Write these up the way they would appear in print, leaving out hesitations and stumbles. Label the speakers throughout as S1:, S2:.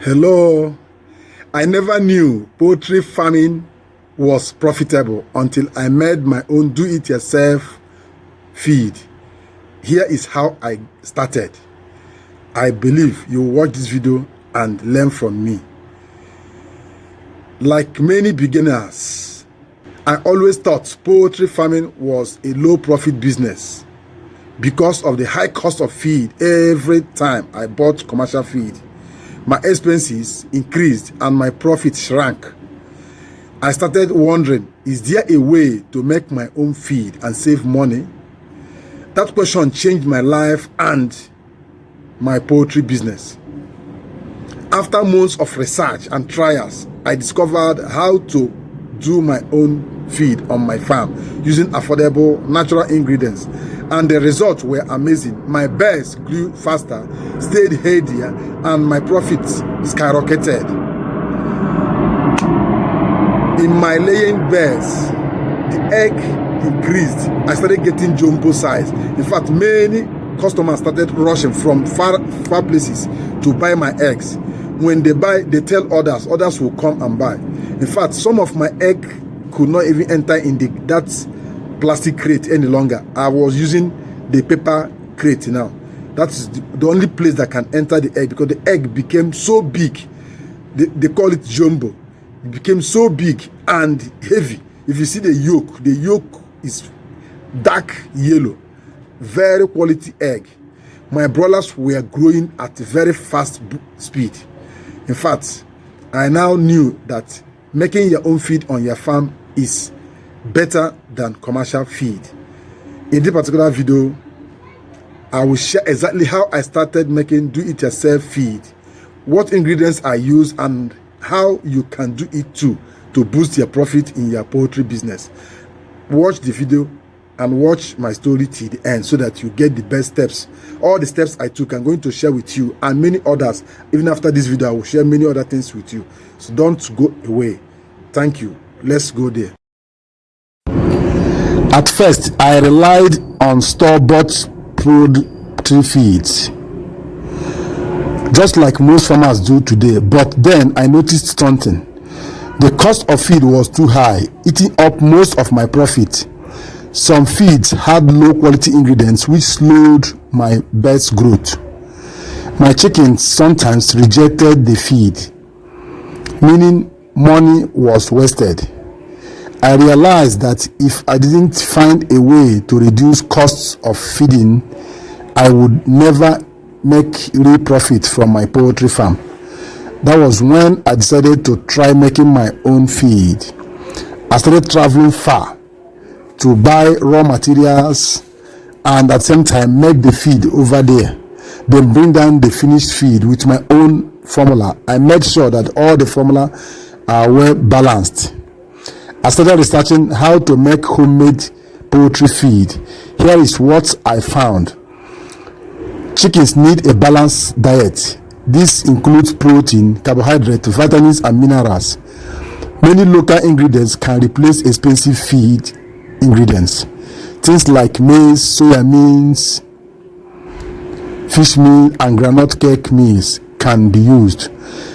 S1: Hello. I never knew poultry farming was profitable until I made my own do-it-yourself feed. Here is how I started. I believe you will watch this video and learn from me. Like many beginners, I always thought poultry farming was a low profit business because of the high cost of feed every time I bought commercial feed. My expenses increased and my profit shrank. I started wondering, is there a way to make my own feed and save money? That question changed my life and my poultry business. After months of research and trials, I discovered how to do my own feed on my farm using affordable natural ingredients, and the results were amazing. My birds grew faster, stayed healthier, and my profits skyrocketed. In my laying birds, the egg increased. I started getting jumbo size. In fact, many customers started rushing from far places to buy my eggs. When they buy, they tell others will come and buy. In fact, some of my egg could not even enter in that plastic crate any longer. I was using the paper crate now. That's the only place that can enter the egg, because the egg became so big. They call it jumbo. It became so big and heavy. If you see the yolk is dark yellow. Very quality egg. My broilers were growing at a very fast speed. In fact, I now knew that making your own feed on your farm is better than commercial feed. In this particular video, I will share exactly how I started making do-it-yourself feed, what ingredients I use, and how you can do it too to boost your profit in your poultry business. Watch the video and watch my story till the end so that you get the best steps. All the steps I took, I'm going to share with you, and many others. Even after this video, I will share many other things with you. So don't go away. Thank you. Let's go there. At first, I relied on store-bought poultry feeds, just like most farmers do today. But then I noticed something. The cost of feed was too high, eating up most of my profit. Some feeds had low quality ingredients which slowed my birds' growth. My chickens sometimes rejected the feed, meaning money was wasted. I realized that if I didn't find a way to reduce costs of feeding, I would never make real profit from my poultry farm. That was when I decided to try making my own feed. I started traveling far to buy raw materials and at the same time make the feed over there, then bring down the finished feed with my own formula. I made sure that all the formula are well balanced. I started researching how to make homemade poultry feed. Here is what I found. Chickens need a balanced diet. This includes protein, carbohydrate, vitamins, and minerals. Many local ingredients can replace expensive feed ingredients. Things like maize, soya beans, fish meal, and groundnut cake meals can be used.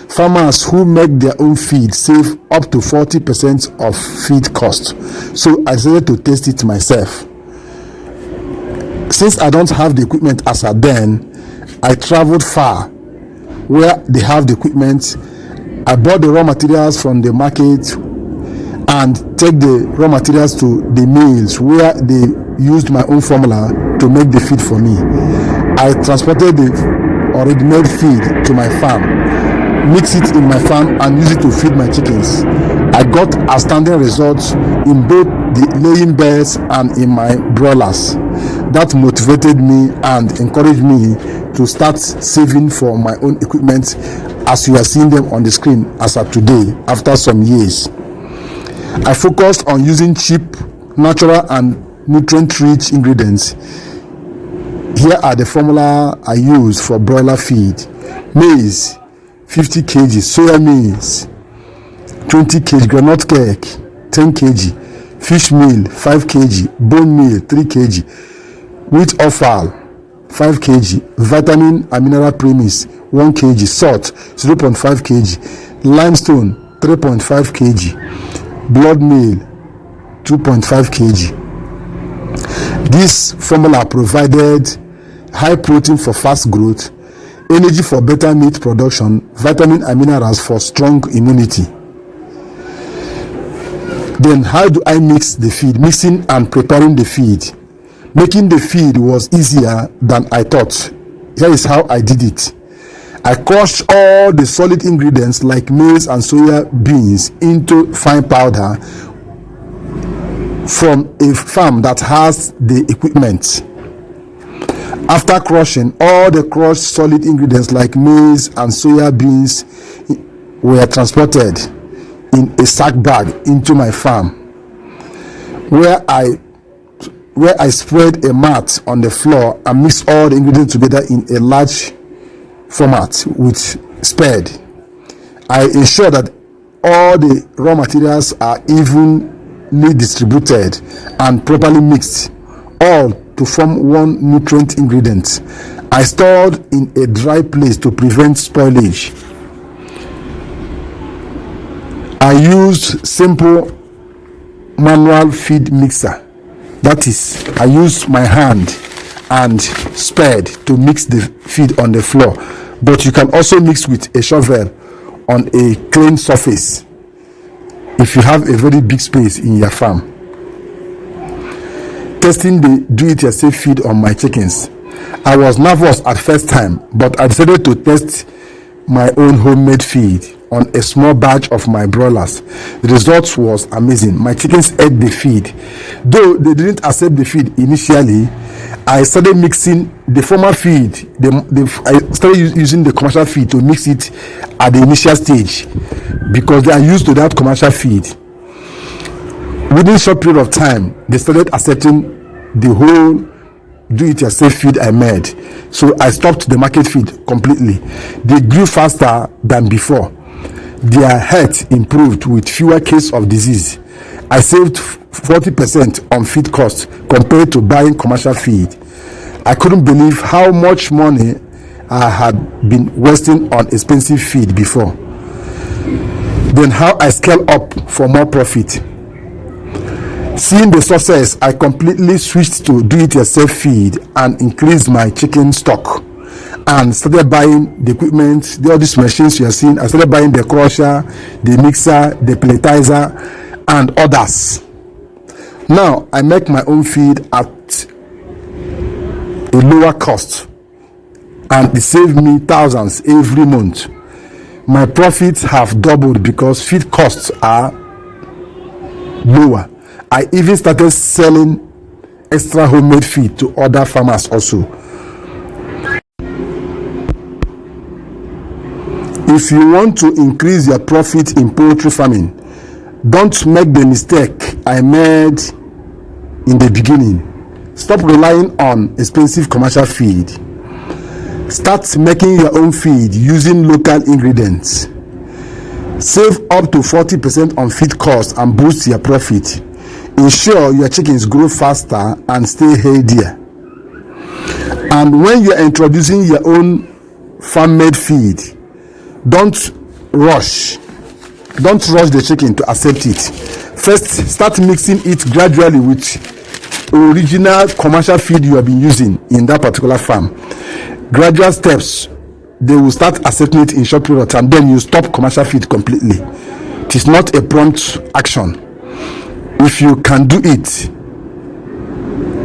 S1: Farmers who make their own feed save up to 40% of feed cost. So I decided to test it myself. Since I don't have the equipment as at then, I traveled far where they have the equipment. I bought the raw materials from the market and take the raw materials to the mills where they used my own formula to make the feed for me. I transported the already made feed to my farm, mix it in my farm, and use it to feed my chickens. I got outstanding results in both the laying birds and in my broilers. That motivated me and encouraged me to start saving for my own equipment, as you are seeing them on the screen as of today after some years. I focused on using cheap, natural, and nutrient-rich ingredients. Here are the formula I use for broiler feed. Maize 50 kg, soya beans 20 kg, groundnut cake 10 kg, fish meal 5 kg, bone meal 3 kg, wheat offal 5 kg, vitamin and mineral premix 1 kg, salt 0.5 kg, limestone 3.5 kg, blood meal 2.5 kg. This formula provided high protein for fast growth, energy for better meat production, vitamin and minerals for strong immunity. Then how do I mix the feed? Mixing and preparing the feed. Making the feed was easier than I thought. Here is how I did it. I crushed all the solid ingredients like maize and soya beans into fine powder from a farm that has the equipment. After crushing, all the crushed solid ingredients like maize and soya beans were transported in a sack bag into my farm, where I spread a mat on the floor and mixed all the ingredients together in a large format with spade. I ensure that all the raw materials are evenly distributed and properly mixed, all to form one nutrient ingredient. I stored in a dry place to prevent spoilage. I used simple manual feed mixer. That is, I use my hand and spade to mix the feed on the floor, but you can also mix with a shovel on a clean surface if you have a very big space in your farm. Testing the do-it-yourself feed on my chickens. I was nervous at first time, but I decided to test my own homemade feed on a small batch of my broilers. The result was amazing. My chickens ate the feed. Though they didn't accept the feed initially, I started mixing the former feed. I started using the commercial feed to mix it at the initial stage because they are used to that commercial feed. Within a short period of time, they started accepting the whole do-it-yourself feed I made. So I stopped the market feed completely. They grew faster than before. Their health improved with fewer cases of disease. I saved 40% on feed costs compared to buying commercial feed. I couldn't believe how much money I had been wasting on expensive feed before. Then how I scale up for more profit. Seeing the success, I completely switched to do-it-yourself feed and increased my chicken stock and started buying the equipment, all these machines you are seeing. I started buying the crusher, the mixer, the pelletizer, and others. Now I make my own feed at a lower cost, and it saved me thousands every month. My profits have doubled because feed costs are lower. I even started selling extra homemade feed to other farmers also. If you want to increase your profit in poultry farming, don't make the mistake I made in the beginning. Stop relying on expensive commercial feed. Start making your own feed using local ingredients. Save up to 40% on feed costs and boost your profit. Ensure your chickens grow faster and stay healthier. And when you are introducing your own farm-made feed, don't rush the chicken to accept it. First, start mixing it gradually with original commercial feed you have been using in that particular farm. Gradual steps, they will start accepting it in short period of time. Then you stop commercial feed completely. It is not a prompt action. If you can do it,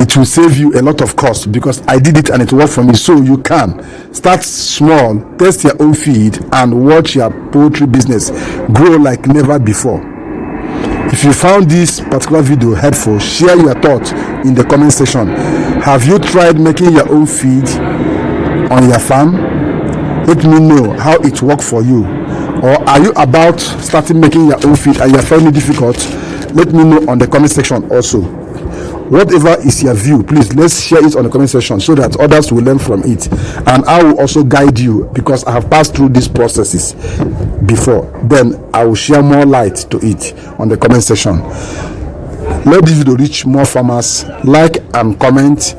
S1: it will save you a lot of cost, because I did it and it worked for me. So you can start small, test your own feed, and watch your poultry business grow like never before. If you found this particular video helpful, share your thoughts in the comment section. Have you tried making your own feed on your farm? Let me know how it worked for you. Or are you about starting making your own feed and you're finding it difficult? Let me know on the comment section also. Whatever is your view, please let's share it on the comment section so that others will learn from it, and I will also guide you because I have passed through these processes before. Then I will share more light to it on the comment section. Let this video reach more farmers. Like and comment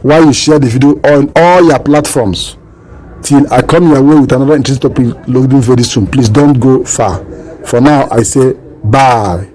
S1: while you share the video on all your platforms. Till I come your way with another interesting topic loading very soon. Please don't go far. For now, I say bye.